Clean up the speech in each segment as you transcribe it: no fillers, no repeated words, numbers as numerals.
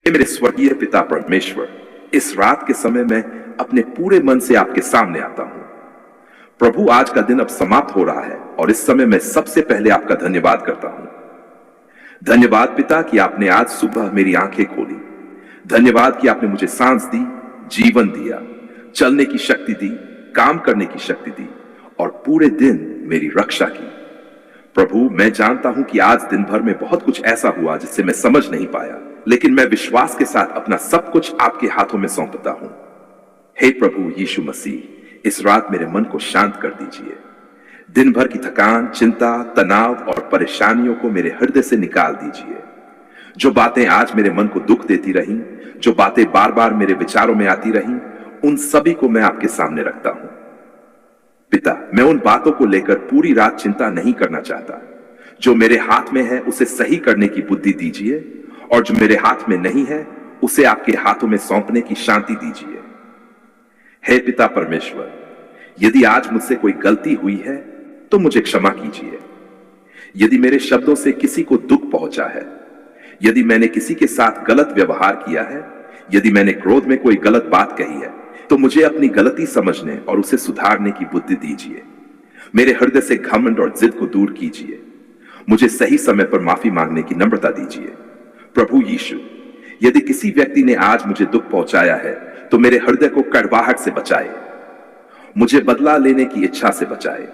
हे मेरे स्वर्गीय पिता परमेश्वर, इस रात के समय मैं अपने पूरे मन से आपके सामने आता हूं। प्रभु, आज का दिन अब समाप्त हो रहा है और इस समय मैं सबसे पहले आपका धन्यवाद करता हूं। धन्यवाद पिता कि आपने आज सुबह मेरी आंखें खोली। धन्यवाद कि आपने मुझे सांस दी, जीवन दिया, चलने की शक्ति दी, काम करने की शक्ति दी और पूरे दिन मेरी रक्षा की। प्रभु, मैं जानता हूं कि आज दिन भर में बहुत कुछ ऐसा हुआ जिससे मैं समझ नहीं पाया, लेकिन मैं विश्वास के साथ अपना सब कुछ आपके हाथों में सौंपता हूं। हे प्रभु यीशु मसीह, इस रात मेरे मन को शांत कर दीजिए। दिन भर की थकान, चिंता, तनाव और परेशानियों को मेरे हृदय से निकाल दीजिए। जो बातें आज मेरे मन को दुख देती रहीं, जो बातें बार बार मेरे विचारों में आती रहीं, उन सभी को मैं आपके सामने रखता हूं। पिता, मैं उन बातों को लेकर पूरी रात चिंता नहीं करना चाहता। जो मेरे हाथ में है उसे सही करने की बुद्धि दीजिए और जो मेरे हाथ में नहीं है उसे आपके हाथों में सौंपने की शांति दीजिए। हे पिता परमेश्वर, यदि आज मुझसे कोई गलती हुई है तो मुझे क्षमा कीजिए। यदि मेरे शब्दों से किसी को दुख पहुंचा है, यदि मैंने किसी के साथ गलत व्यवहार किया है, यदि मैंने क्रोध में कोई गलत बात कही है, तो मुझे अपनी गलती समझने और उसे सुधारने की बुद्धि दीजिए। मेरे हृदय से घमंड और जिद को दूर कीजिए। मुझे सही समय पर माफी मांगने की नम्रता दीजिए। प्रभु यीशु, यदि किसी व्यक्ति ने आज मुझे दुख पहुंचाया है तो मेरे हृदय को कड़वाहट से बचाए, मुझे बदला लेने की इच्छा से बचाए।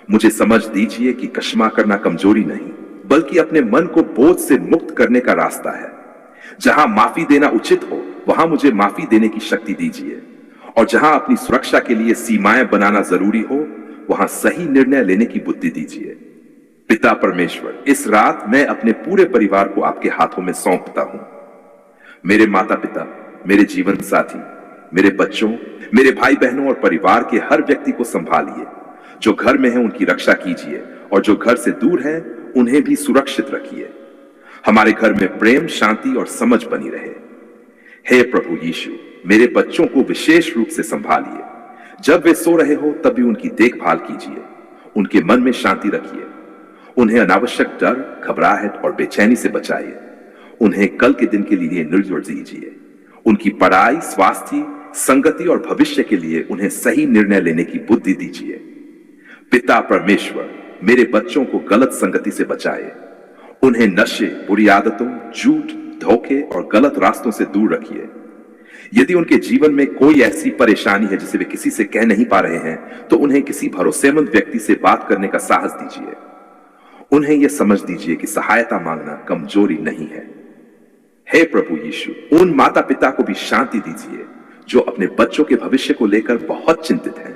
मुझे समझ दीजिए कि क्षमा करना कमजोरी नहीं, बल्कि अपने मन को बोझ से मुक्त करने का रास्ता है। जहां माफी देना उचित हो वहां मुझे माफी देने की शक्ति दीजिए और जहां अपनी सुरक्षा के लिए सीमाएं बनाना जरूरी हो वहां सही निर्णय लेने की बुद्धि दीजिए। पिता परमेश्वर, इस रात मैं अपने पूरे परिवार को आपके हाथों में सौंपता हूं। मेरे माता पिता, मेरे जीवन साथी, मेरे बच्चों, मेरे भाई बहनों और परिवार के हर व्यक्ति को संभालिए। जो घर में है उनकी रक्षा कीजिए और जो घर से दूर है उन्हें भी सुरक्षित रखिए। हमारे घर में प्रेम, शांति और समझ बनी रहे। हे प्रभु यीशु, मेरे बच्चों को विशेष रूप से संभालिए। जब वे सो रहे हो तब भी उनकी देखभाल कीजिए। उनके मन में शांति रखिए। उन्हें अनावश्यक डर, घबराहट और बेचैनी से बचाइए। उन्हें कल के दिन के लिए निर्जर दीजिए। उनकी पढ़ाई, स्वास्थ्य, संगति और भविष्य के लिए उन्हें सही निर्णय लेने की बुद्धि दीजिए। पिता परमेश्वर, मेरे बच्चों को गलत संगति से बचाए। उन्हें नशे, बुरी आदतों, झूठ, धोखे और गलत रास्तों से दूर रखिए। यदि उनके जीवन में कोई ऐसी परेशानी है जिसे वे किसी से कह नहीं पा रहे हैं, तो उन्हें किसी भरोसेमंद व्यक्ति से बात करने का साहस दीजिए। उन्हें यह समझ दीजिए कि सहायता मांगना कमजोरी नहीं है। हे प्रभु यीशु, उन माता पिता को भी शांति दीजिए जो अपने बच्चों के भविष्य को लेकर बहुत चिंतित हैं।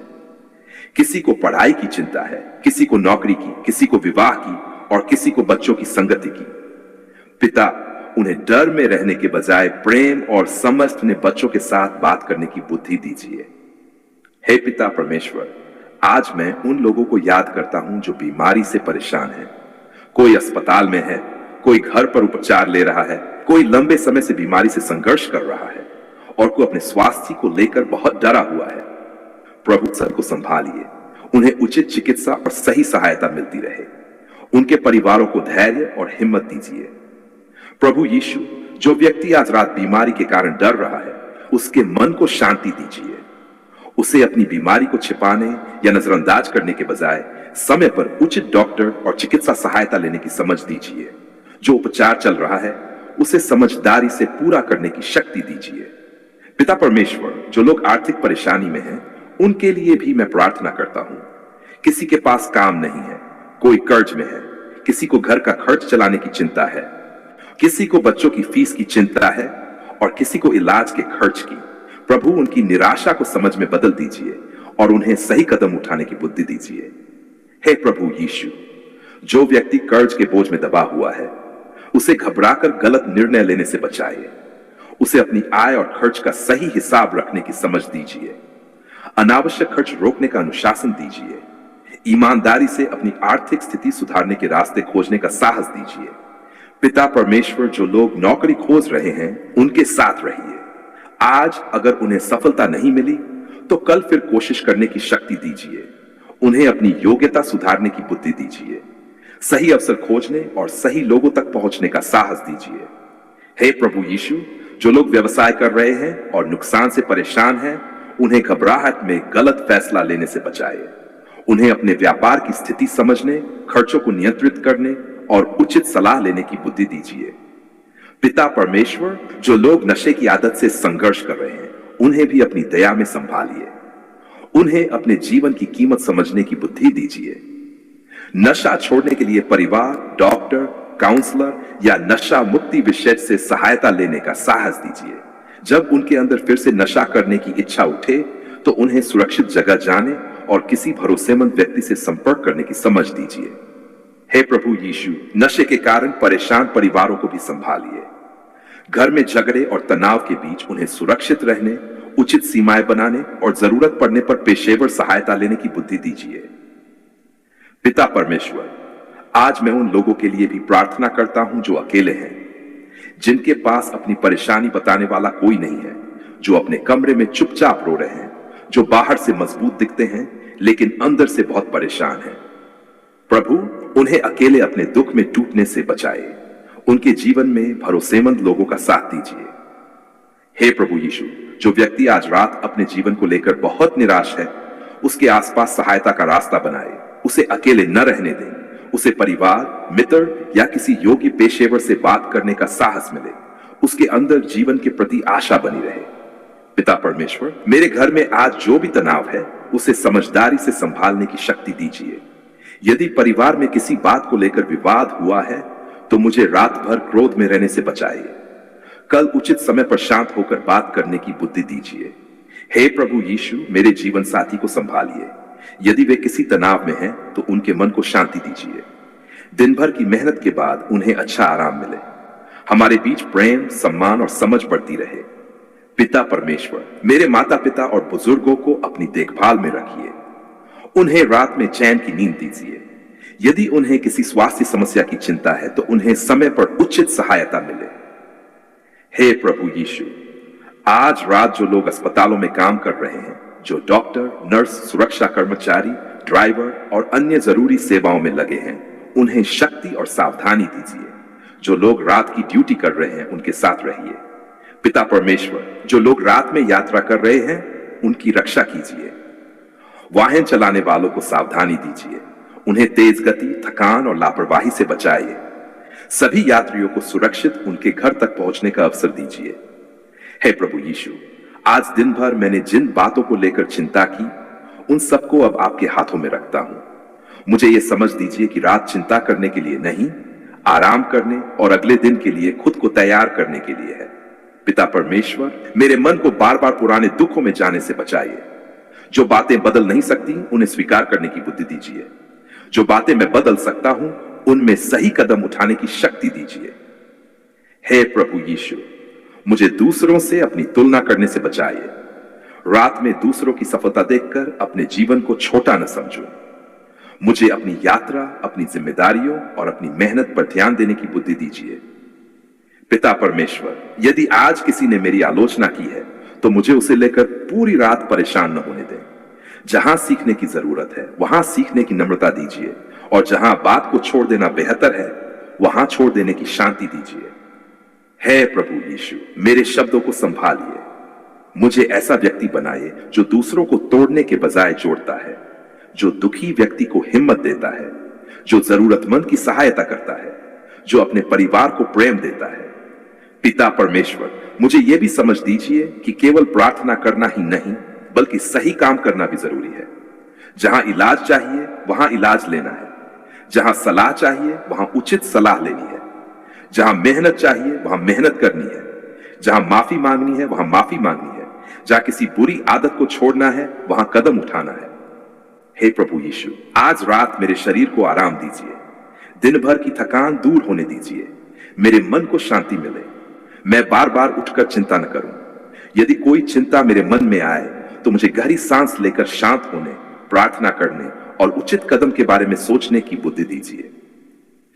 किसी को पढ़ाई की चिंता है, किसी को नौकरी की, किसी को विवाह की और किसी को बच्चों की संगति की। पिता, उन्हें डर में रहने के बजाय प्रेम और समझ अपने बच्चों के साथ बात करने की बुद्धि दीजिए। हे पिता परमेश्वर, आज मैं उन लोगों को याद करता हूं जो बीमारी से परेशान हैं। कोई अस्पताल में है, कोई घर पर उपचार ले रहा है, कोई लंबे समय से बीमारी से संघर्ष कर रहा है और कोई अपने स्वास्थ्य को लेकर बहुत डरा हुआ है। प्रभु, सबको संभालिए। उन्हें उचित चिकित्सा और सही सहायता मिलती रहे। उनके परिवारों को धैर्य और हिम्मत दीजिए। प्रभु यीशु, जो व्यक्ति आज रात बीमारी के कारण डर रहा है, उसके मन को शांति दीजिए। उसे अपनी बीमारी को छिपाने या नजरअंदाज करने के बजाय समय पर उचित डॉक्टर और चिकित्सा सहायता लेने की समझ दीजिए। जो उपचार चल रहा है उसे समझदारी से पूरा करने की शक्ति दीजिए। पिता परमेश्वर, जो लोग आर्थिक परेशानी में हैं, उनके लिए भी मैं प्रार्थना करता हूं। किसी के पास काम नहीं है, कोई कर्ज में है, किसी को घर का खर्च चलाने की चिंता है, किसी को बच्चों की फीस की चिंता है और किसी को इलाज के खर्च की। प्रभु, उनकी निराशा को समझ में बदल दीजिए और उन्हें सही कदम उठाने की बुद्धि दीजिए। हे प्रभु यीशु, जो व्यक्ति कर्ज के बोझ में दबा हुआ है, उसे घबराकर गलत निर्णय लेने से बचाइए। उसे अपनी आय और खर्च का सही हिसाब रखने की समझ दीजिए। अनावश्यक खर्च रोकने का अनुशासन दीजिए। ईमानदारी से अपनी आर्थिक स्थिति सुधारने के रास्ते खोजने का साहस दीजिए। पिता परमेश्वर, जो लोग नौकरी खोज रहे हैं, उनके साथ रहिए। आज अगर उन्हें सफलता नहीं मिली तो कल फिर कोशिश करने की शक्ति दीजिए। उन्हें अपनी योग्यता सुधारने की बुद्धि दीजिए। सही अवसर खोजने और सही लोगों तक पहुंचने का साहस दीजिए। हे प्रभु यीशु, जो लोग व्यवसाय कर रहे हैं और नुकसान से परेशान हैं, उन्हें घबराहट में गलत फैसला लेने से बचाइए। उन्हें अपने व्यापार की स्थिति समझने, खर्चों को नियंत्रित करने और उचित सलाह लेने की बुद्धि दीजिए। पिता परमेश्वर, जो लोग नशे की आदत से संघर्ष कर रहे हैं, उन्हें भी अपनी दया में संभालिए। उन्हें अपने जीवन की कीमत समझने की बुद्धि दीजिए। नशा छोड़ने के लिए परिवार, डॉक्टर, काउंसलर या नशा मुक्ति विषय से सहायता लेने का साहस दीजिए। जब उनके अंदर फिर से नशा करने की इच्छा उठे तो उन्हें सुरक्षित जगह जाने और किसी भरोसेमंद व्यक्ति से संपर्क करने की समझ दीजिए। हे प्रभु यीशु, नशे के कारण परेशान परिवारों को भी संभालिए। घर में झगड़े और तनाव के बीच उन्हें सुरक्षित रहने, उचित सीमाएं बनाने और जरूरत पड़ने पर पेशेवर सहायता लेने की बुद्धि दीजिए। पिता परमेश्वर, आज मैं उन लोगों के लिए भी प्रार्थना करता हूं जो अकेले हैं, जिनके पास अपनी परेशानी बताने वाला कोई नहीं है, जो अपने कमरे में चुपचाप रो रहे हैं, जो बाहर से मजबूत दिखते हैं लेकिन अंदर से बहुत परेशान हैं। प्रभु, उन्हें अकेले अपने दुख में टूटने से बचाए। उनके जीवन में भरोसेमंद लोगों का साथ दीजिए। हे प्रभु यीशु, जो व्यक्ति आज रात अपने जीवन को लेकर बहुत निराश है, उसके आसपास सहायता का रास्ता बनाए। उसे अकेले न रहने दें। उसे परिवार, मित्र या किसी योग्य पेशेवर से बात करने का साहस मिले। उसके अंदर जीवन के प्रति आशा बनी रहे। पिता परमेश्वर, मेरे घर में आज जो भी तनाव है, उसे समझदारी से संभालने की शक्ति दीजिए। यदि परिवार में किसी बात को लेकर विवाद हुआ है तो मुझे रात भर क्रोध में रहने से बचाइए। कल उचित समय पर शांत होकर बात करने की बुद्धि दीजिए। हे प्रभु यीशु, मेरे जीवन साथी को संभालिए। यदि वे किसी तनाव में हैं तो उनके मन को शांति दीजिए। दिन भर की मेहनत के बाद उन्हें अच्छा आराम मिले। हमारे बीच प्रेम, सम्मान और समझ बढ़ती रहे। पिता परमेश्वर, मेरे माता पिता और बुजुर्गों को अपनी देखभाल में रखिए। उन्हें रात में चैन की नींद दीजिए। यदि उन्हें किसी स्वास्थ्य समस्या की चिंता है तो उन्हें समय पर उचित सहायता मिले। हे प्रभु यीशु, आज रात जो लोग अस्पतालों में काम कर रहे हैं, जो डॉक्टर, नर्स, सुरक्षा कर्मचारी, ड्राइवर और अन्य जरूरी सेवाओं में लगे हैं, उन्हें शक्ति और सावधानी दीजिए। जो लोग रात की ड्यूटी कर रहे हैं, उनके साथ रहिए। पिता परमेश्वर, जो लोग रात में यात्रा कर रहे हैं, उनकी रक्षा कीजिए। वाहन चलाने वालों को सावधानी दीजिए। उन्हें तेज गति, थकान और लापरवाही से बचाइए। सभी यात्रियों को सुरक्षित उनके घर तक पहुंचने का अवसर दीजिए। हे प्रभु यीशु, आज दिन भर मैंने जिन बातों को लेकर चिंता की, उन सबको अब आपके हाथों में रखता हूं। मुझे यह समझ दीजिए कि रात चिंता करने के लिए नहीं, आराम करने और अगले दिन के लिए खुद को तैयार करने के लिए है। पिता परमेश्वर, मेरे मन को बार बार पुराने दुखों में जाने से बचाइए। जो बातें बदल नहीं सकती, उन्हें स्वीकार करने की बुद्धि दीजिए। जो बातें मैं बदल सकता हूं, उनमें सही कदम उठाने की शक्ति दीजिए। हे प्रभु यीशु, मुझे दूसरों से अपनी तुलना करने से बचाइए। रात में दूसरों की सफलता देखकर अपने जीवन को छोटा न समझूं। मुझे अपनी यात्रा, अपनी जिम्मेदारियों और अपनी मेहनत पर ध्यान देने की बुद्धि दीजिए। पिता परमेश्वर, यदि आज किसी ने मेरी आलोचना की है तो मुझे उसे लेकर पूरी रात परेशान न होने दें। जहां सीखने की जरूरत है, वहां सीखने की नम्रता दीजिए, और जहां बात को छोड़ देना बेहतर है, वहां छोड़ देने की शांति दीजिए। हे प्रभु यीशु, मेरे शब्दों को संभालिए। मुझे ऐसा व्यक्ति बनाइए जो दूसरों को तोड़ने के बजाय जोड़ता है, जो दुखी व्यक्ति को हिम्मत देता है, जो जरूरतमंद की सहायता करता है, जो अपने परिवार को प्रेम देता है। पिता परमेश्वर, मुझे यह भी समझ दीजिए कि केवल प्रार्थना करना ही नहीं, बल्कि सही काम करना भी जरूरी है। जहां इलाज चाहिए, वहां इलाज लेना है। जहां सलाह चाहिए, वहां उचित सलाह लेनी है। जहां मेहनत चाहिए, वहां मेहनत करनी है। जहां माफी मांगनी है, वहां माफी मांगनी है। जहां किसी बुरी आदत को छोड़ना है, वहां कदम उठाना है। हे प्रभु यीशु, आज रात मेरे शरीर को आराम दीजिए। दिन भर की थकान दूर होने दीजिए। मेरे मन को शांति मिले। मैं बार बार उठकर चिंता न करूं। यदि कोई चिंता मेरे मन में आए तो मुझे गहरी सांस लेकर शांत होने, प्रार्थना करने और उचित कदम के बारे में सोचने की बुद्धि दीजिए।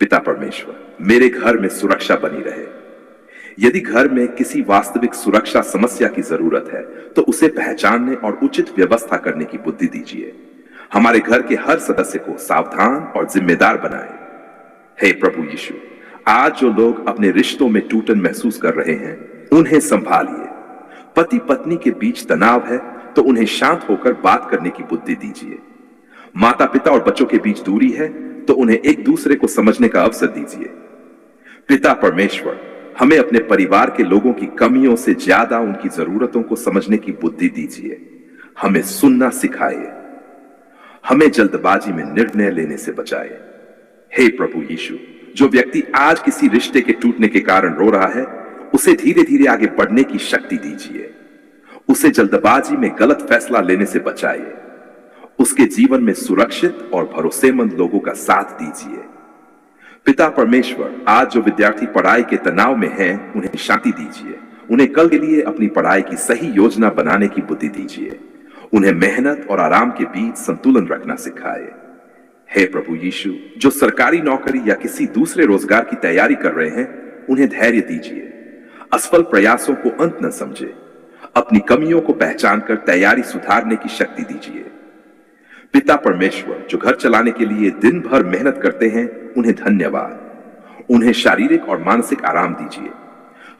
पिता परमेश्वर, मेरे घर में सुरक्षा बनी रहे। यदि घर में किसी वास्तविक सुरक्षा समस्या की जरूरत है तो उसे पहचानने और उचित व्यवस्था करने की बुद्धि दीजिए। हमारे घर के हर सदस्य को सावधान और जिम्मेदार बनाए। हे प्रभु यीशु, आज जो लोग अपने रिश्तों में टूटन महसूस कर रहे हैं उन्हें संभालिए। पति पत्नी के बीच तनाव है तो उन्हें शांत होकर बात करने की बुद्धि दीजिए। माता पिता और बच्चों के बीच दूरी है तो उन्हें एक दूसरे को समझने का अवसर दीजिए। पिता परमेश्वर, हमें अपने परिवार के लोगों की कमियों से ज्यादा उनकी जरूरतों को समझने की बुद्धि दीजिए। हमें सुनना सिखाइए। हमें जल्दबाजी में निर्णय लेने से बचाए। हे प्रभु यीशु, जो व्यक्ति आज किसी रिश्ते के टूटने के कारण रो रहा है, उसे धीरे धीरे आगे बढ़ने की शक्ति दीजिए। उसे जल्दबाजी में गलत फैसला लेने से बचाइए। उसके जीवन में सुरक्षित और भरोसेमंद लोगों का साथ दीजिए। पिता परमेश्वर, आज जो विद्यार्थी पढ़ाई के तनाव में हैं, उन्हें शांति दीजिए। उन्हें कल के लिए अपनी पढ़ाई की सही योजना बनाने की बुद्धि दीजिए। उन्हें मेहनत और आराम के बीच संतुलन रखना सिखाए। हे प्रभु यीशु, जो सरकारी नौकरी या किसी दूसरे रोजगार की तैयारी कर रहे हैं, उन्हें धैर्य दीजिए। असफल प्रयासों को अंत न समझे। अपनी कमियों को पहचानकर तैयारी सुधारने की शक्ति दीजिए। पिता परमेश्वर, जो घर चलाने के लिए दिन भर मेहनत करते हैं, उन्हें धन्यवाद। उन्हें शारीरिक और मानसिक आराम दीजिए।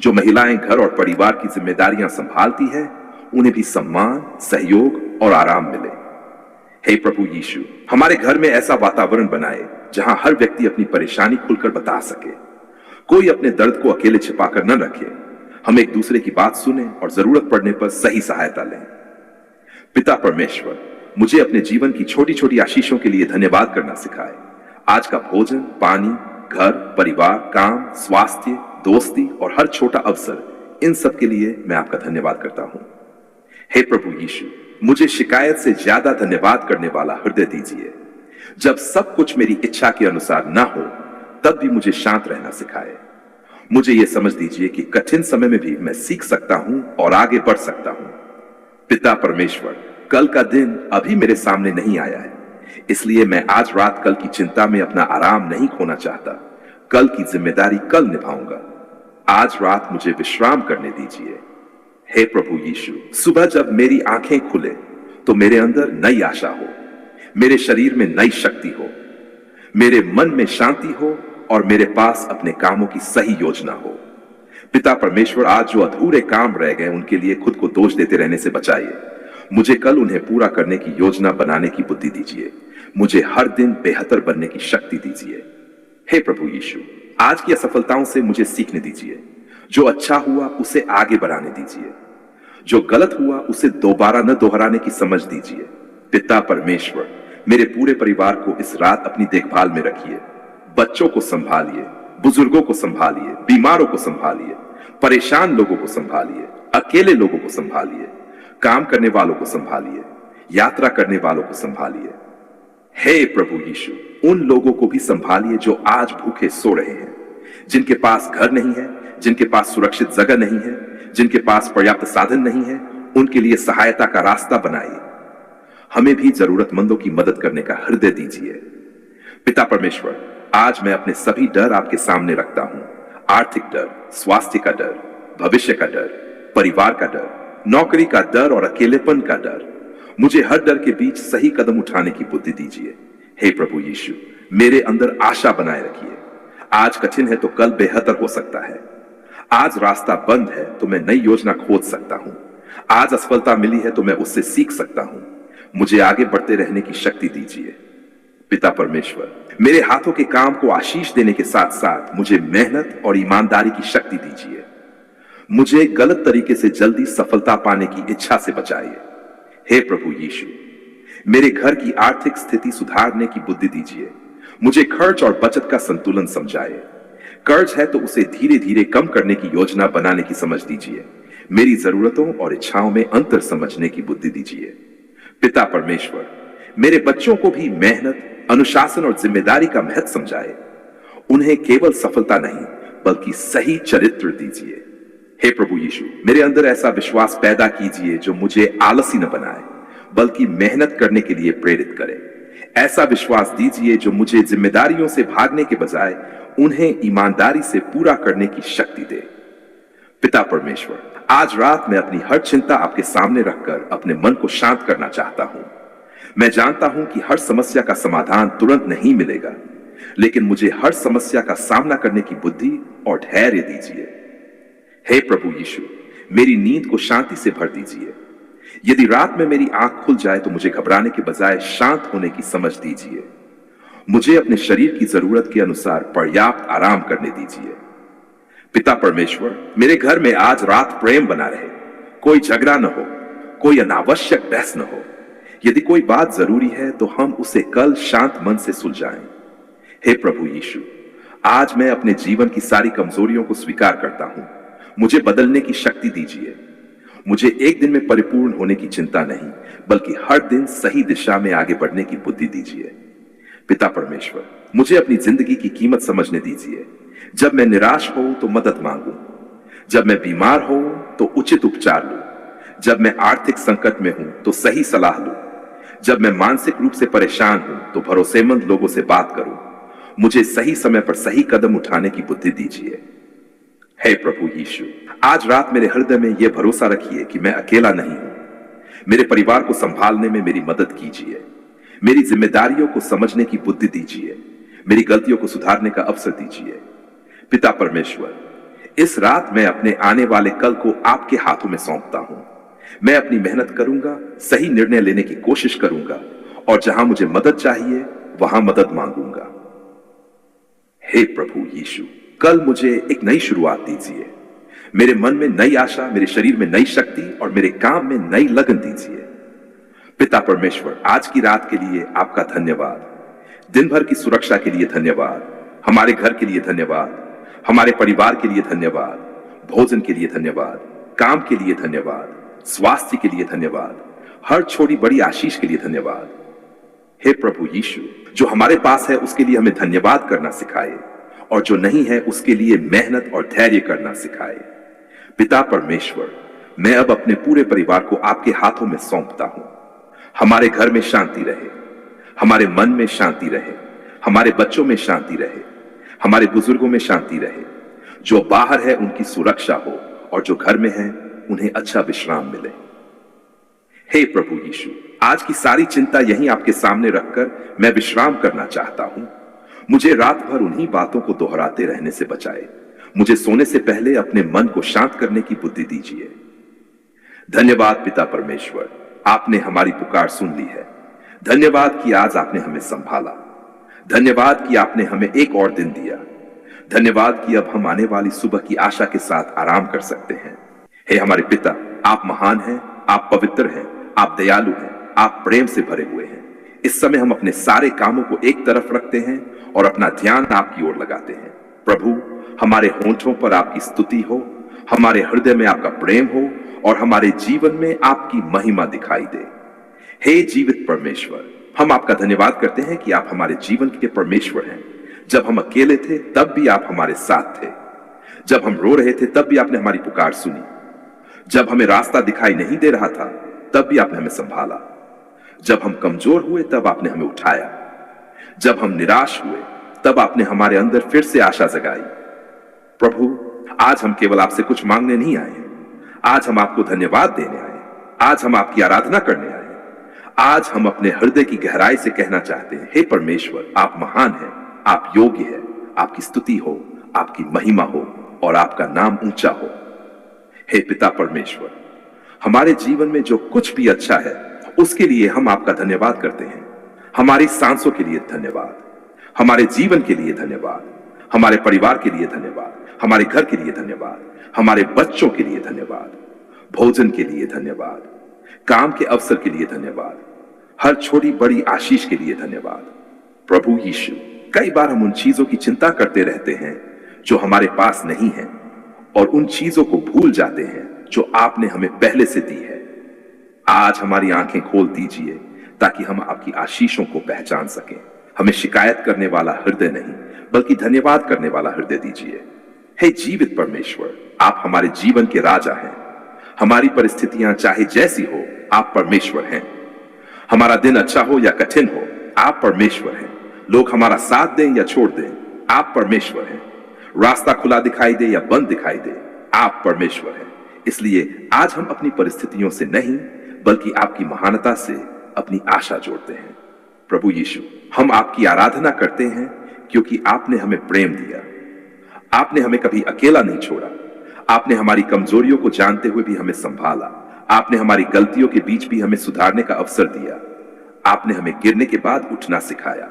जो महिलाएं घर और परिवार की जिम्मेदारियां संभालती हैं, उन्हें भी सम्मान, सहयोग और आराम मिले। हे प्रभु यीशु, हमारे घर में ऐसा वातावरण बनाए जहां हर व्यक्ति अपनी परेशानी खुलकर बता सके। कोई अपने दर्द को अकेले छिपाकर न रखे। हम एक दूसरे की बात सुने और जरूरत पड़ने पर सही सहायता लें। पिता परमेश्वर, मुझे अपने जीवन की छोटी छोटी आशीषों के लिए धन्यवाद करना सिखाए। आज का भोजन, पानी, घर, परिवार, काम, स्वास्थ्य, दोस्ती और हर छोटा अवसर, इन सब के लिए मैं आपका धन्यवाद करता हूं। हे प्रभु यीशु, मुझे शिकायत से ज्यादा धन्यवाद करने वाला हृदय दीजिए। जब सब कुछ मेरी इच्छा के अनुसार ना हो, तब भी मुझे शांत रहना सिखाए। मुझे यह समझ दीजिए कि कठिन समय में भी मैं सीख सकता हूं और आगे बढ़ सकता हूं। पिता परमेश्वर, कल का दिन अभी मेरे सामने नहीं आया है, इसलिए मैं आज रात कल की चिंता में अपना आराम नहीं खोना चाहता। कल की जिम्मेदारी कल निभाऊंगा। आज रात मुझे विश्राम करने दीजिए। हे प्रभु यीशु, सुबह जब मेरी आंखें खुले तो मेरे अंदर नई आशा हो, मेरे शरीर में नई शक्ति हो, मेरे मन में शांति हो और मेरे पास अपने कामों की सही योजना हो। पिता परमेश्वर, आज जो अधूरे काम रह गए, उनके लिए खुद को दोष देते रहने से बचाइए। मुझे कल उन्हें पूरा करने की योजना बनाने की बुद्धि दीजिए। मुझे हर दिन बेहतर बनने की शक्ति दीजिए। हे प्रभु यीशु, आज की असफलताओं से मुझे सीखने दीजिए। जो अच्छा हुआ उसे आगे बढ़ाने दीजिए। जो गलत हुआ उसे दोबारा न दोहराने की समझ दीजिए। पिता परमेश्वर, मेरे पूरे परिवार को इस रात अपनी देखभाल में रखिए। बच्चों को संभालिए, बुजुर्गों को संभालिए, बीमारों को संभालिए, परेशान लोगों को संभालिए, अकेले लोगों को संभालिए, काम करने वालों को संभालिए, यात्रा करने वालों को संभालिए। हे प्रभु यीशु, उन लोगों को भी संभालिए जो आज भूखे सो रहे हैं, जिनके पास घर नहीं है, जिनके पास सुरक्षित जगह नहीं है, जिनके पास पर्याप्त साधन नहीं है। उनके लिए सहायता का रास्ता बनाइए। हमें भी जरूरतमंदों की मदद करने का हृदय दीजिए। पिता परमेश्वर, आज मैं अपने सभी डर आपके सामने रखता हूं। आर्थिक डर, स्वास्थ्य का डर, भविष्य का डर, परिवार का डर, नौकरी का डर और अकेलेपन का डर। मुझे हर डर के बीच सही कदम उठाने की बुद्धि दीजिए। हे प्रभु यीशु, मेरे अंदर आशा बनाए रखिए। आज कठिन है तो कल बेहतर हो सकता है। आज रास्ता बंद है तो मैं नई योजना खोज सकता हूं। आज असफलता मिली है तो मैं उससे सीख सकता हूं। मुझे आगे बढ़ते रहने की शक्ति दीजिए। पिता परमेश्वर, मेरे हाथों के काम को आशीष देने के साथ साथ मुझे मेहनत और ईमानदारी की शक्ति दीजिए। मुझे गलत तरीके से जल्दी सफलता पाने की इच्छा से बचाइए। हे प्रभु यीशु, मेरे घर की आर्थिक स्थिति सुधारने की बुद्धि दीजिए। मुझे खर्च और बचत का संतुलन समझाए। कर्ज है तो उसे धीरे धीरे कम करने की योजना बनाने की समझ दीजिए। मेरी जरूरतों और इच्छाओं में अंतर समझने की बुद्धि दीजिए। पिता परमेश्वर, मेरे बच्चों को भी मेहनत, अनुशासन और जिम्मेदारी का महत्व समझाए। उन्हें केवल सफलता नहीं बल्कि सही चरित्र दीजिए। हे प्रभु यीशु, मेरे अंदर ऐसा विश्वास पैदा कीजिए जो मुझे आलसी न बनाए बल्कि मेहनत करने के लिए प्रेरित करे। ऐसा विश्वास दीजिए जो मुझे जिम्मेदारियों से भागने के बजाय उन्हें ईमानदारी से पूरा करने की शक्ति दे। पिता परमेश्वर, आज रात मैं अपनी हर चिंता आपके सामने रखकर अपने मन को शांत करना चाहता हूं। मैं जानता हूं कि हर समस्या का समाधान तुरंत नहीं मिलेगा, लेकिन मुझे हर समस्या का सामना करने की बुद्धि और धैर्य दीजिए। हे प्रभु यीशु, मेरी नींद को शांति से भर दीजिए। यदि रात में मेरी आंख खुल जाए तो मुझे घबराने के बजाय शांत होने की समझ दीजिए। मुझे अपने शरीर की जरूरत के अनुसार पर्याप्त आराम करने दीजिए। पिता परमेश्वर, मेरे घर में आज रात प्रेम बना रहे, कोई झगड़ा न हो, कोई अनावश्यक बहस न हो। यदि कोई बात जरूरी है तो हम उसे कल शांत मन से सुलझाएं। हे प्रभु यीशु, आज मैं अपने जीवन की सारी कमजोरियों को स्वीकार करता हूं। मुझे बदलने की शक्ति दीजिए। मुझे एक दिन में परिपूर्ण होने की चिंता नहीं, बल्कि हर दिन सही दिशा में आगे बढ़ने की बुद्धि दीजिए। पिता परमेश्वर, मुझे अपनी जिंदगी की कीमत समझने दीजिए। जब मैं निराश हो तो मदद मांगूं, जब मैं बीमार हो तो उचित उपचार लूं, जब मैं आर्थिक संकट में हूं तो सही सलाह लूं, जब मैं मानसिक रूप से परेशान हूं तो भरोसेमंद लोगों से बात करूं। मुझे सही समय पर सही कदम उठाने की बुद्धि दीजिए। हे प्रभु यीशु, आज रात मेरे हृदय में यह भरोसा रखिए कि मैं अकेला नहीं हूं। मेरे परिवार को संभालने में मेरी मदद कीजिए। मेरी जिम्मेदारियों को समझने की बुद्धि दीजिए। मेरी गलतियों को सुधारने का अवसर दीजिए। पिता परमेश्वर, इस रात मैं अपने आने वाले कल को आपके हाथों में सौंपता हूं। मैं अपनी मेहनत करूंगा, सही निर्णय लेने की कोशिश करूंगा और जहां मुझे मदद चाहिए वहां मदद मांगूंगा। हे प्रभु यीशु, कल मुझे एक नई शुरुआत दीजिए। मेरे मन में नई आशा, मेरे शरीर में नई शक्ति और मेरे काम में नई लगन दीजिए। पिता परमेश्वर, आज की रात के लिए आपका धन्यवाद। दिन भर की सुरक्षा के लिए धन्यवाद। हमारे घर के लिए धन्यवाद। हमारे परिवार के लिए धन्यवाद। भोजन के लिए धन्यवाद। काम के लिए धन्यवाद। स्वास्थ्य के लिए धन्यवाद। हर छोटी बड़ी आशीष के लिए धन्यवाद। हे प्रभु यीशु, जो हमारे पास है उसके लिए हमें धन्यवाद करना सिखाए और जो नहीं है उसके लिए मेहनत और धैर्य करना सिखाए। पिता परमेश्वर, मैं अब अपने पूरे परिवार को आपके हाथों में सौंपता हूं। हमारे घर में शांति रहे, हमारे मन में शांति रहे, हमारे बच्चों में शांति रहे, हमारे बुजुर्गों में शांति रहे। जो बाहर है उनकी सुरक्षा हो और जो घर में है उन्हें अच्छा विश्राम मिले। हे प्रभु यीशु, आज की सारी चिंता यहीं आपके सामने रखकर मैं विश्राम करना चाहता हूं। मुझे रात भर उन्हीं बातों को दोहराते रहने से बचाए। मुझे सोने से पहले अपने मन को शांत करने की बुद्धि दीजिए। धन्यवाद पिता परमेश्वर, आपने हमारी पुकार सुन ली है। धन्यवाद कि आज आपने हमें संभाला। धन्यवाद कि आपने हमें एक और दिन दिया। धन्यवाद कि अब हम आने वाली सुबह की आशा के साथ आराम कर सकते हैं। हे हमारे पिता, आप महान हैं, आप पवित्र हैं, आप दयालु हैं, आप प्रेम से भरे हुए हैं। इस समय हम अपने सारे कामों को एक तरफ रखते हैं और अपना ध्यान आपकी ओर लगाते हैं। प्रभु, हमारे होंठों पर आपकी स्तुति हो, हमारे हृदय में आपका प्रेम हो और हमारे जीवन में आपकी महिमा दिखाई दे। हे जीवित परमेश्वर, हम आपका धन्यवाद करते हैं कि आप हमारे जीवन के परमेश्वर हैं। जब हम अकेले थे तब भी आप हमारे साथ थे। जब हम रो रहे थे तब भी आपने हमारी पुकार सुनी। जब हमें रास्ता दिखाई नहीं दे रहा था तब भी आपने हमें संभाला। जब हम कमजोर हुए तब आपने हमें उठाया। जब हम निराश हुए तब आपने हमारे अंदर फिर से आशा जगाई। प्रभु, आज हम केवल आपसे कुछ मांगने नहीं आए हैं, आज हम आपको धन्यवाद देने आए। आज हम आपकी आराधना करने आए। आज हम अपने हृदय की गहराई से कहना चाहते हैं, हे परमेश्वर, आप महान हैं, आप योग्य हैं, आपकी स्तुति हो, आपकी महिमा हो और आपका नाम ऊंचा हो। हे पिता परमेश्वर, हमारे जीवन में जो कुछ भी अच्छा है उसके लिए हम आपका धन्यवाद करते हैं। हमारी सांसों के लिए धन्यवाद, हमारे जीवन के लिए धन्यवाद, हमारे परिवार के लिए धन्यवाद, हमारे घर के लिए धन्यवाद, हमारे बच्चों के लिए धन्यवाद, भोजन के लिए धन्यवाद, काम के अवसर के लिए धन्यवाद, हर छोटी बड़ी आशीष के लिए धन्यवाद। प्रभु यीशु, कई बार हम उन चीजों की चिंता करते रहते हैं जो हमारे पास नहीं है और उन चीजों को भूल जाते हैं जो आपने हमें पहले से दी है। आज हमारी आंखें खोल दीजिए ताकि हम आपकी आशीषों को पहचान सकें। हमें शिकायत करने वाला हृदय नहीं बल्कि धन्यवाद करने वाला हृदय दीजिए। हे जीवित परमेश्वर, आप हमारे जीवन के राजा हैं। हमारी परिस्थितियां चाहे जैसी हो, आप परमेश्वर हैं। हमारा दिन अच्छा हो या कठिन हो, आप परमेश्वर हैं। लोग हमारा साथ दें या छोड़ दें, आप परमेश्वर हैं। रास्ता खुला दिखाई दे या बंद दिखाई दे, आप परमेश्वर हैं। इसलिए आज हम अपनी परिस्थितियों से नहीं बल्कि आपकी महानता से अपनी आशा जोड़ते हैं। प्रभु यीशु, हम आपकी आराधना करते हैं क्योंकि आपने हमें प्रेम दिया। आपने हमें कभी अकेला नहीं छोड़ा। आपने हमारी कमजोरियों को जानते हुए भी हमें संभाला। आपने हमारी गलतियों के बीच भी हमें सुधारने का अवसर दिया। आपने हमें गिरने के बाद उठना सिखाया।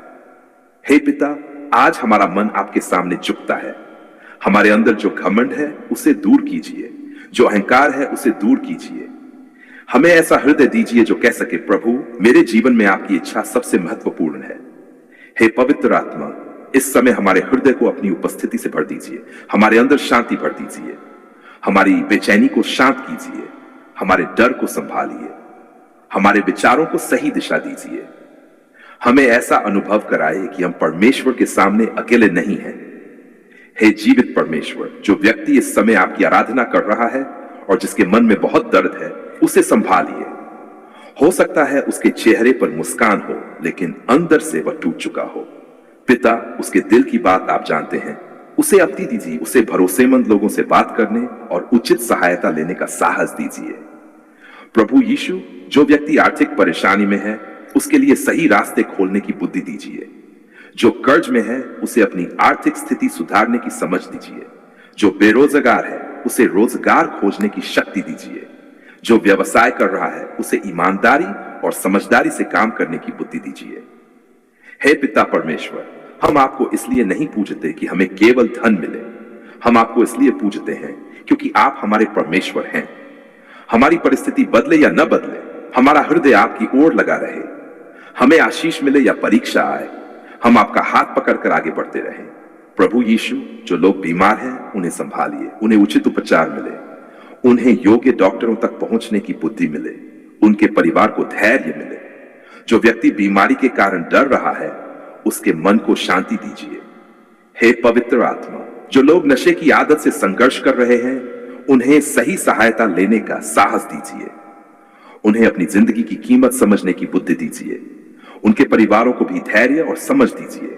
हे पिता, आज हमारा मन आपके सामने झुकता है। हमारे अंदर जो घमंड है उसे दूर कीजिए, जो अहंकार है उसे दूर कीजिए। हमें ऐसा हृदय दीजिए जो कह सके, प्रभु, मेरे जीवन में आपकी इच्छा सबसे महत्वपूर्ण है। हे पवित्र आत्मा, इस समय हमारे हृदय को अपनी उपस्थिति से भर दीजिए। हमारे अंदर शांति भर दीजिए। हमारी बेचैनी को शांत कीजिए। हमारे डर को संभालिए। हमारे विचारों को सही दिशा दीजिए। हमें ऐसा अनुभव कराए कि हम परमेश्वर के सामने अकेले नहीं हैं। हे जीवित परमेश्वर, जो व्यक्ति इस समय आपकी आराधना कर रहा है और जिसके मन में बहुत दर्द है, उसे संभालिए। हो सकता है उसके चेहरे पर मुस्कान हो, लेकिन अंदर से वह टूट चुका हो। पिता, उसके दिल की बात आप जानते हैं। उसे अपनी दीजिए। उसे भरोसेमंद लोगों से बात करने और उचित सहायता लेने का साहस दीजिए। प्रभु यीशु, जो व्यक्ति आर्थिक परेशानी में है, उसके लिए सही रास्ते खोलने की बुद्धि दीजिए। जो कर्ज में है, उसे अपनी आर्थिक स्थिति सुधारने की समझ दीजिए। जो बेरोजगार है, उसे रोजगार खोजने की शक्ति दीजिए। जो व्यवसाय कर रहा है, उसे ईमानदारी और समझदारी से काम करने की बुद्धि दीजिए। हे पिता परमेश्वर, हम आपको इसलिए नहीं पूजते कि हमें केवल धन मिले। हम आपको इसलिए पूजते हैं क्योंकि आप हमारे परमेश्वर हैं। हमारी परिस्थिति बदले या न बदले, हमारा हृदय आपकी ओर लगा रहे। हमें आशीष मिले या परीक्षा आए, हम आपका हाथ पकड़कर आगे बढ़ते रहें। प्रभु यीशु, जो लोग बीमार हैं, उन्हें संभालिए। उन्हें उचित उपचार मिले। उन्हें योग्य डॉक्टरों तक पहुंचने की बुद्धि मिले। उनके परिवार को धैर्य मिले। जो व्यक्ति बीमारी के कारण डर रहा है, उसके मन को शांति दीजिए। हे पवित्र आत्मा, जो लोग नशे की आदत से संघर्ष कर रहे हैं, उन्हें सही सहायता लेने का साहस दीजिए। उन्हें अपनी जिंदगी की कीमत समझने की बुद्धि दीजिए। उनके परिवारों को भी धैर्य और समझ दीजिए।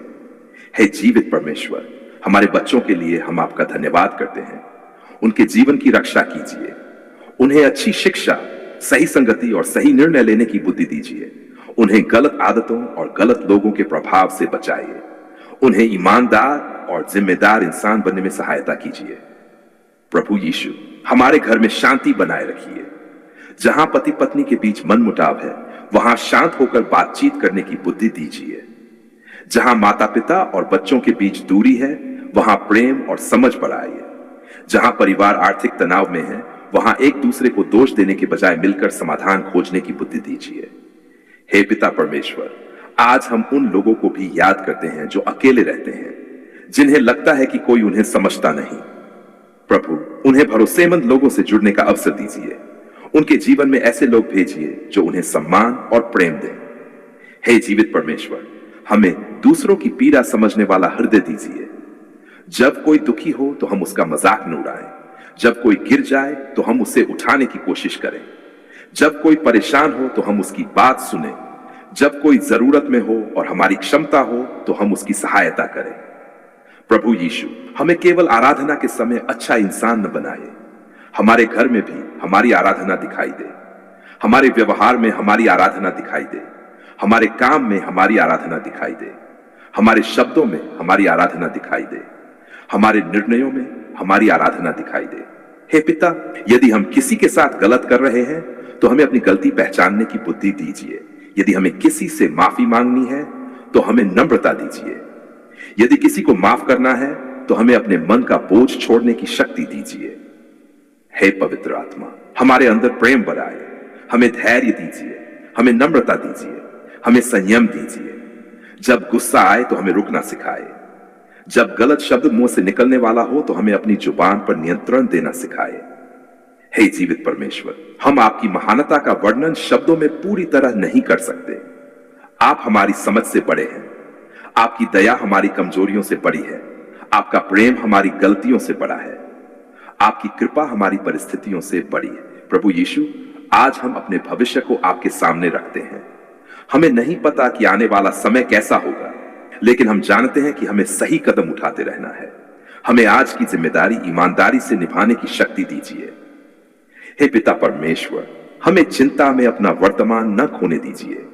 हे जीवित परमेश्वर, हमारे बच्चों के लिए हम आपका धन्यवाद करते हैं। उनके जीवन की रक्षा कीजिए। उन्हें अच्छी शिक्षा, सही संगति और सही निर्णय लेने की बुद्धि दीजिए। उन्हें गलत आदतों और गलत लोगों के प्रभाव से बचाइए। उन्हें ईमानदार और जिम्मेदार इंसान बनने में सहायता कीजिए। प्रभु यीशु, हमारे घर में शांति बनाए रखिए। जहां पति पत्नी के बीच मनमुटाव है, वहां शांत होकर बातचीत करने की बुद्धि दीजिए। जहां माता पिता और बच्चों के बीच दूरी है, वहां प्रेम और समझ बढ़ाइए। जहां परिवार आर्थिक तनाव में है, वहां एक दूसरे को दोष देने के बजाय मिलकर समाधान खोजने की बुद्धि दीजिए। हे पिता परमेश्वर, आज हम उन लोगों को भी याद करते हैं जो अकेले रहते हैं, जिन्हें लगता है कि कोई उन्हें समझता नहीं। प्रभु, उन्हें भरोसेमंद लोगों से जुड़ने का अवसर दीजिए। उनके जीवन में ऐसे लोग भेजिए जो उन्हें सम्मान और प्रेम दें। हे जीवित परमेश्वर, हमें दूसरों की पीड़ा समझने वाला हृदय दीजिए। जब कोई दुखी हो तो हम उसका मजाक न उड़ाएं। जब कोई गिर जाए तो हम उसे उठाने की कोशिश करें। जब कोई परेशान हो तो हम उसकी बात सुने। जब कोई जरूरत में हो और हमारी क्षमता हो तो हम उसकी सहायता करें। प्रभु यीशु, हमें केवल आराधना के समय अच्छा इंसान न बनाए। हमारे घर में भी हमारी आराधना दिखाई दे। हमारे व्यवहार में हमारी आराधना दिखाई दे। हमारे काम में हमारी आराधना दिखाई दे। हमारे शब्दों में हमारी आराधना दिखाई दे। हमारे निर्णयों में हमारी आराधना दिखाई दे। हे पिता, यदि हम किसी के साथ गलत कर रहे हैं तो हमें अपनी गलती पहचानने की बुद्धि दीजिए। यदि हमें किसी से माफी मांगनी है तो हमें नम्रता दीजिए। यदि किसी को माफ करना है तो हमें अपने मन का बोझ छोड़ने की शक्ति दीजिए। हे पवित्र आत्मा, हमारे अंदर प्रेम बढ़ाए। हमें धैर्य दीजिए। हमें नम्रता दीजिए। हमें संयम दीजिए। जब गुस्सा आए तो हमें रुकना सिखाए। जब गलत शब्द मुंह से निकलने वाला हो तो हमें अपनी जुबान पर नियंत्रण देना सिखाए। हे जीवित परमेश्वर, हम आपकी महानता का वर्णन शब्दों में पूरी तरह नहीं कर सकते। आप हमारी समझ से बड़े हैं। आपकी दया हमारी कमजोरियों से बड़ी है। आपका प्रेम हमारी गलतियों से बड़ा है। आपकी कृपा हमारी परिस्थितियों से बड़ी है। प्रभु यीशु, आज हम अपने भविष्य को आपके सामने रखते हैं। हमें नहीं पता कि आने वाला समय कैसा होगा, लेकिन हम जानते हैं कि हमें सही कदम उठाते रहना है। हमें आज की जिम्मेदारी ईमानदारी से निभाने की शक्ति दीजिए। हे पिता परमेश्वर, हमें चिंता में अपना वर्तमान न खोने दीजिए।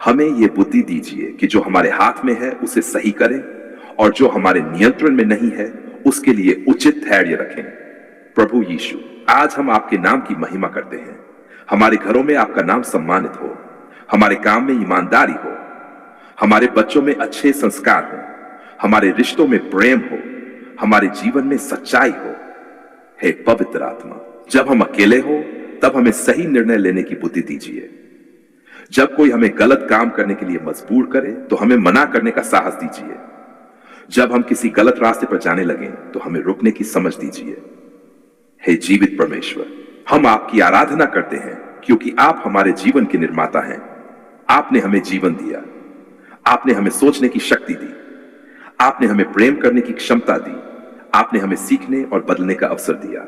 हमें यह बुद्धि दीजिए कि जो हमारे हाथ में है उसे सही करें और जो हमारे नियंत्रण में नहीं है उसके लिए उचित धैर्य रखें। प्रभु यीशु, आज हम आपके नाम की महिमा करते हैं। हमारे घरों में आपका नाम सम्मानित हो, हमारे काम में ईमानदारी हो, हमारे बच्चों में अच्छे संस्कार हो, हमारे रिश्तों में प्रेम हो, हमारे जीवन में सच्चाई हो। हे पवित्र आत्मा, जब हम अकेले हो तब हमें सही निर्णय लेने की बुद्धि दीजिए। जब कोई हमें गलत काम करने के लिए मजबूर करे तो हमें मना करने का साहस दीजिए। जब हम किसी गलत रास्ते पर जाने लगें तो हमें रुकने की समझ दीजिए। हे जीवित परमेश्वर, हम आपकी आराधना करते हैं क्योंकि आप हमारे जीवन के निर्माता हैं। आपने हमें जीवन दिया, आपने हमें सोचने की शक्ति दी, आपने हमें प्रेम करने की क्षमता दी, आपने हमें सीखने और बदलने का अवसर दिया।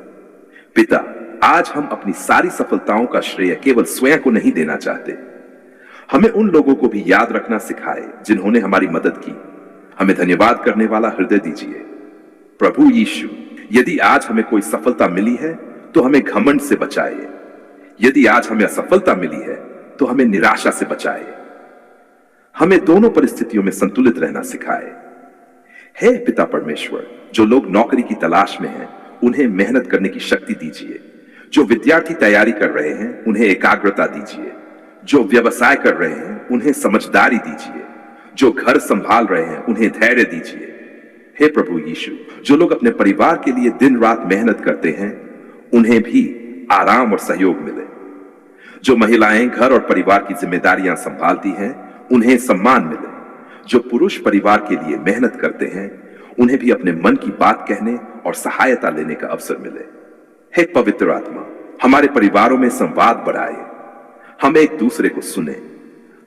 पिता, आज हम अपनी सारी सफलताओं का श्रेय केवल स्वयं को नहीं देना चाहते। हमें उन लोगों को भी याद रखना सिखाए जिन्होंने हमारी मदद की। हमें धन्यवाद करने वाला हृदय दीजिए। प्रभु यीशु, यदि आज हमें कोई सफलता मिली है तो हमें घमंड से बचाए। यदि आज हमें असफलता मिली है तो हमें निराशा से बचाए। हमें दोनों परिस्थितियों में संतुलित रहना सिखाए। हे पिता परमेश्वर, जो लोग नौकरी की तलाश में हैं उन्हें मेहनत करने की शक्ति दीजिए। जो विद्यार्थी तैयारी कर रहे हैं उन्हें एकाग्रता दीजिए। जो व्यवसाय कर रहे हैं उन्हें समझदारी दीजिए। जो घर संभाल रहे हैं उन्हें धैर्य दीजिए। हे प्रभु यीशु, जो लोग अपने परिवार के लिए दिन रात मेहनत करते हैं उन्हें भी आराम और सहयोग मिले। जो महिलाएं घर और परिवार की जिम्मेदारियां संभालती हैं उन्हें सम्मान मिले। जो पुरुष परिवार के लिए मेहनत करते हैं उन्हें भी अपने मन की बात कहने और सहायता लेने का अवसर मिले। हे पवित्र आत्मा, हमारे परिवारों में संवाद बढ़ाए। हम एक दूसरे को सुने।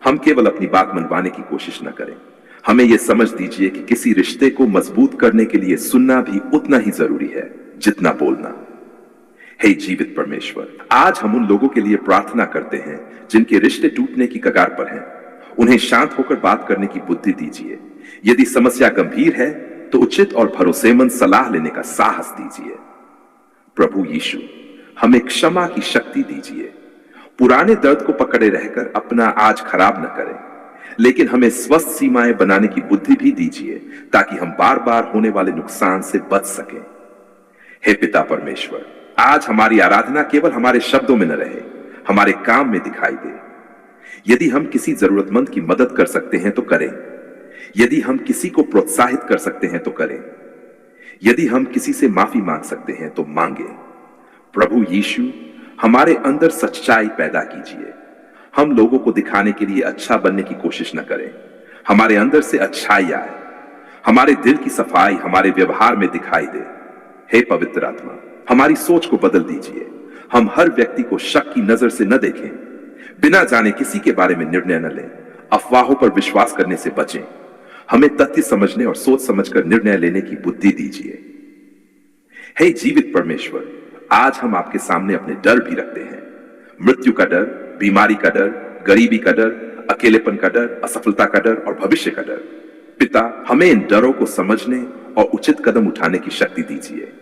हम केवल अपनी बात मनवाने की कोशिश न करें। हमें यह समझ दीजिए कि किसी रिश्ते को मजबूत करने के लिए सुनना भी उतना ही जरूरी है जितना बोलना। हे जीवित परमेश्वर, आज हम उन लोगों के लिए प्रार्थना करते हैं जिनके रिश्ते टूटने की कगार पर हैं। उन्हें शांत होकर बात करने की बुद्धि दीजिए। यदि समस्या गंभीर है तो उचित और भरोसेमंद सलाह लेने का साहस दीजिए। प्रभु यीशु, हमें क्षमा की शक्ति दीजिए। पुराने दर्द को पकड़े रहकर अपना आज खराब न करें, लेकिन हमें स्वस्थ सीमाएं बनाने की बुद्धि भी दीजिए ताकि हम बार बार होने वाले नुकसान से बच सकें। हे पिता परमेश्वर, आज हमारी आराधना केवल हमारे शब्दों में न रहे, हमारे काम में दिखाई दे। यदि हम किसी जरूरतमंद की मदद कर सकते हैं तो करें। यदि हम किसी को प्रोत्साहित कर सकते हैं तो करें। यदि हम किसी से माफी मांग सकते हैं तो मांगे। प्रभु यीशु, हमारे अंदर सच्चाई पैदा कीजिए। हम लोगों को दिखाने के लिए अच्छा बनने की कोशिश न करें। हमारे अंदर से अच्छाई आए। हमारे दिल की सफाई हमारे व्यवहार में दिखाई दे। हे पवित्र आत्मा, हमारी सोच को बदल दीजिए। हम हर व्यक्ति को शक की नजर से न देखें। बिना जाने किसी के बारे में निर्णय न लें। अफवाहों पर विश्वास करने से बचें। हमें तथ्य समझने और सोच समझकर निर्णय लेने की बुद्धि दीजिए। हे जीवित परमेश्वर, आज हम आपके सामने अपने डर भी रखते हैं। मृत्यु का डर, बीमारी का डर, गरीबी का डर, अकेलेपन का डर, असफलता का डर और भविष्य का डर। पिता, हमें इन डरों को समझने और उचित कदम उठाने की शक्ति दीजिए।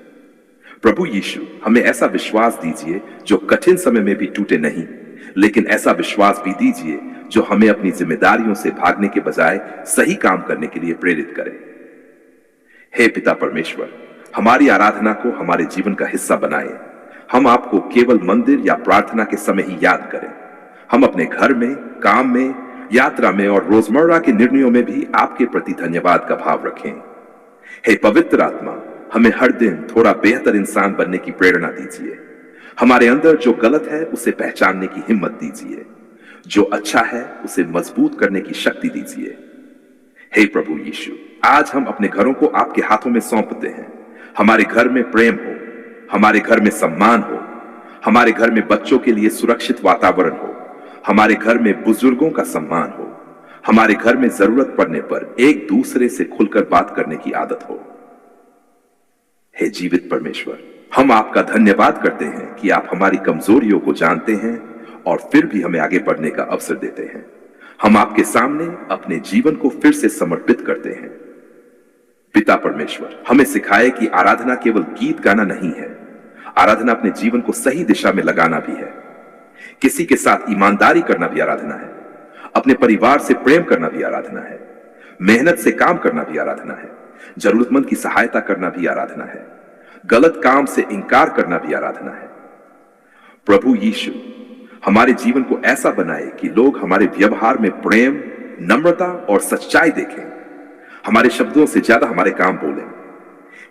प्रभु यीशु, हमें ऐसा विश्वास दीजिए जो कठिन समय में भी टूटे नहीं, लेकिन ऐसा विश्वास भी दीजिए जो हमें अपनी जिम्मेदारियों से भागने के बजाय सही काम करने के लिए प्रेरित करे। हे पिता परमेश्वर, हमारी आराधना को हमारे जीवन का हिस्सा बनाए। हम आपको केवल मंदिर या प्रार्थना के समय ही याद करें। हम अपने घर में, काम में, यात्रा में और रोजमर्रा के निर्णयों में भी आपके प्रति धन्यवाद का भाव रखें। हे पवित्र आत्मा, हमें हर दिन थोड़ा बेहतर इंसान बनने की प्रेरणा दीजिए। हमारे अंदर जो गलत है उसे पहचानने की हिम्मत दीजिए। जो अच्छा है उसे मजबूत करने की शक्ति दीजिए। हे प्रभु यीशु, आज हम अपने घरों को आपके हाथों में सौंपते हैं। हमारे घर में प्रेम हो, हमारे घर में सम्मान हो, हमारे घर में बच्चों के लिए सुरक्षित वातावरण हो, हमारे घर में बुजुर्गों का सम्मान हो, हमारे घर में जरूरत पड़ने पर एक दूसरे से खुलकर बात करने की आदत हो। हे जीवित परमेश्वर, हम आपका धन्यवाद करते हैं कि आप हमारी कमजोरियों को जानते हैं और फिर भी हमें आगे बढ़ने का अवसर देते हैं। हम आपके सामने अपने जीवन को फिर से समर्पित करते हैं। पिता परमेश्वर, हमें सिखाए कि आराधना केवल गीत गाना नहीं है। आराधना अपने जीवन को सही दिशा में लगाना भी है। किसी के साथ ईमानदारी करना भी आराधना है। अपने परिवार से प्रेम करना भी आराधना है। मेहनत से काम करना भी आराधना है। जरूरतमंद की सहायता करना भी आराधना है। गलत काम से इंकार करना भी आराधना है। प्रभु यीशु हमारे जीवन को ऐसा बनाए कि लोग हमारे व्यवहार में प्रेम, नम्रता और सच्चाई देखें, हमारे शब्दों से ज्यादा हमारे काम बोलें।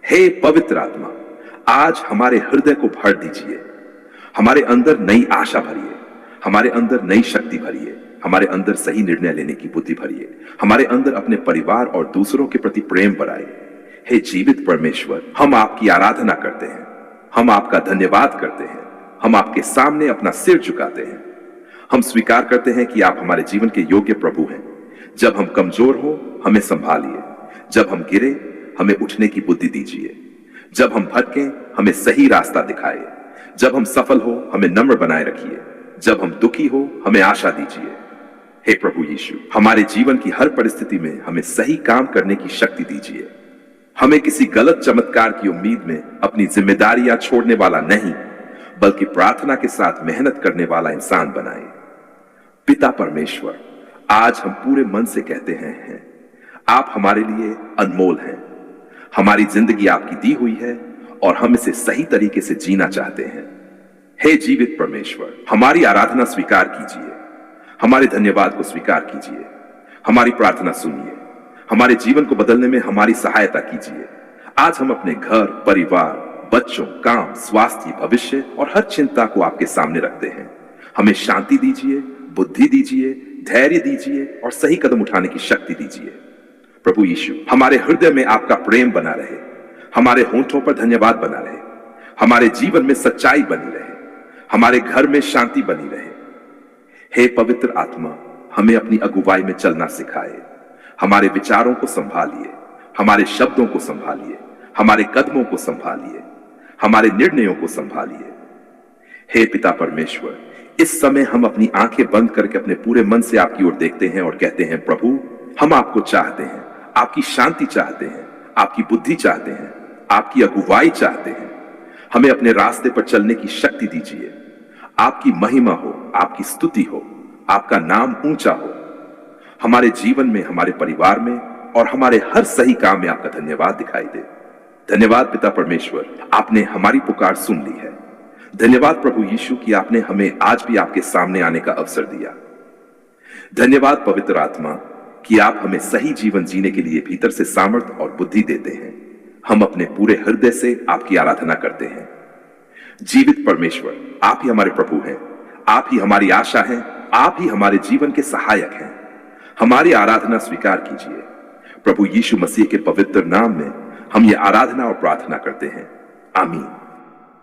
हे पवित्र आत्मा, आज हमारे हृदय को भर दीजिए, हमारे अंदर नई आशा भरिए, हमारे अंदर नई शक्ति भरिए, हमारे अंदर सही निर्णय लेने की बुद्धि भरिए, हमारे अंदर अपने परिवार और दूसरों के प्रति प्रेम बढ़ाए। हे जीवित परमेश्वर, हम आपकी आराधना करते हैं, हम आपका धन्यवाद करते हैं, हम आपके सामने अपना सिर झुकाते हैं। हम स्वीकार करते हैं कि आप हमारे जीवन के योग्य प्रभु हैं। जब हम कमजोर हो हमें संभालिए, जब हम गिरे हमें उठने की बुद्धि दीजिए, जब हम भटकें हमें सही रास्ता दिखाए, जब हम सफल हो हमें नम्र बनाए रखिए, जब हम दुखी हो हमें आशा दीजिए। हे प्रभु यीशु, हमारे जीवन की हर परिस्थिति में हमें सही काम करने की शक्ति दीजिए। हमें किसी गलत चमत्कार की उम्मीद में अपनी जिम्मेदारियां छोड़ने वाला नहीं, बल्कि प्रार्थना के साथ मेहनत करने वाला इंसान बनाए। पिता परमेश्वर, आज हम पूरे मन से कहते हैं आप हमारे लिए अनमोल हैं। हमारी जिंदगी आपकी दी हुई है और हम इसे सही तरीके से जीना चाहते हैं। हे जीवित परमेश्वर, हमारी आराधना स्वीकार कीजिए, हमारे धन्यवाद को स्वीकार कीजिए, हमारी प्रार्थना सुनिए, हमारे जीवन को बदलने में हमारी सहायता कीजिए। आज हम अपने घर, परिवार, बच्चों, काम, स्वास्थ्य, भविष्य और हर चिंता को आपके सामने रखते हैं। हमें शांति दीजिए, बुद्धि दीजिए, धैर्य दीजिए और सही कदम उठाने की शक्ति दीजिए। प्रभु यीशु, हमारे हृदय में आपका प्रेम बना रहे, हमारे होंठों पर धन्यवाद बना रहे, हमारे जीवन में सच्चाई बनी रहे, हमारे घर में शांति बनी रहे। हे पवित्र आत्मा, हमें अपनी अगुवाई में चलना सिखाए। हमारे विचारों को संभालिए, हमारे शब्दों को संभालिए, हमारे कदमों को संभालिए, हमारे निर्णयों को संभालिए। हे पिता परमेश्वर, इस समय हम अपनी आंखें बंद करके अपने पूरे मन से आपकी ओर देखते हैं और कहते हैं, प्रभु हम आपको चाहते हैं, आपकी शांति चाहते हैं, आपकी बुद्धि चाहते हैं, आपकी अगुवाई चाहते हैं। हमें अपने रास्ते पर चलने की शक्ति दीजिए। आपकी महिमा हो, आपकी स्तुति हो, आपका नाम ऊंचा हो। हमारे जीवन में, हमारे परिवार में और हमारे हर सही काम में आपका धन्यवाद दिखाई दे। धन्यवाद पिता परमेश्वर, आपने हमारी पुकार सुन ली है। धन्यवाद प्रभु यीशु कि आपने हमें आज भी आपके सामने आने का अवसर दिया। धन्यवाद पवित्र आत्मा कि आप हमें सही जीवन जीने के लिए भीतर से सामर्थ और बुद्धि देते हैं। हम अपने पूरे हृदय से आपकी आराधना करते हैं। जीवित परमेश्वर, आप ही हमारे प्रभु हैं, आप ही हमारी आशा हैं, आप ही हमारे जीवन के सहायक हैं। हमारी आराधना स्वीकार कीजिए। प्रभु यीशु मसीह के पवित्र नाम में हम ये आराधना और प्रार्थना करते हैं। आमीन।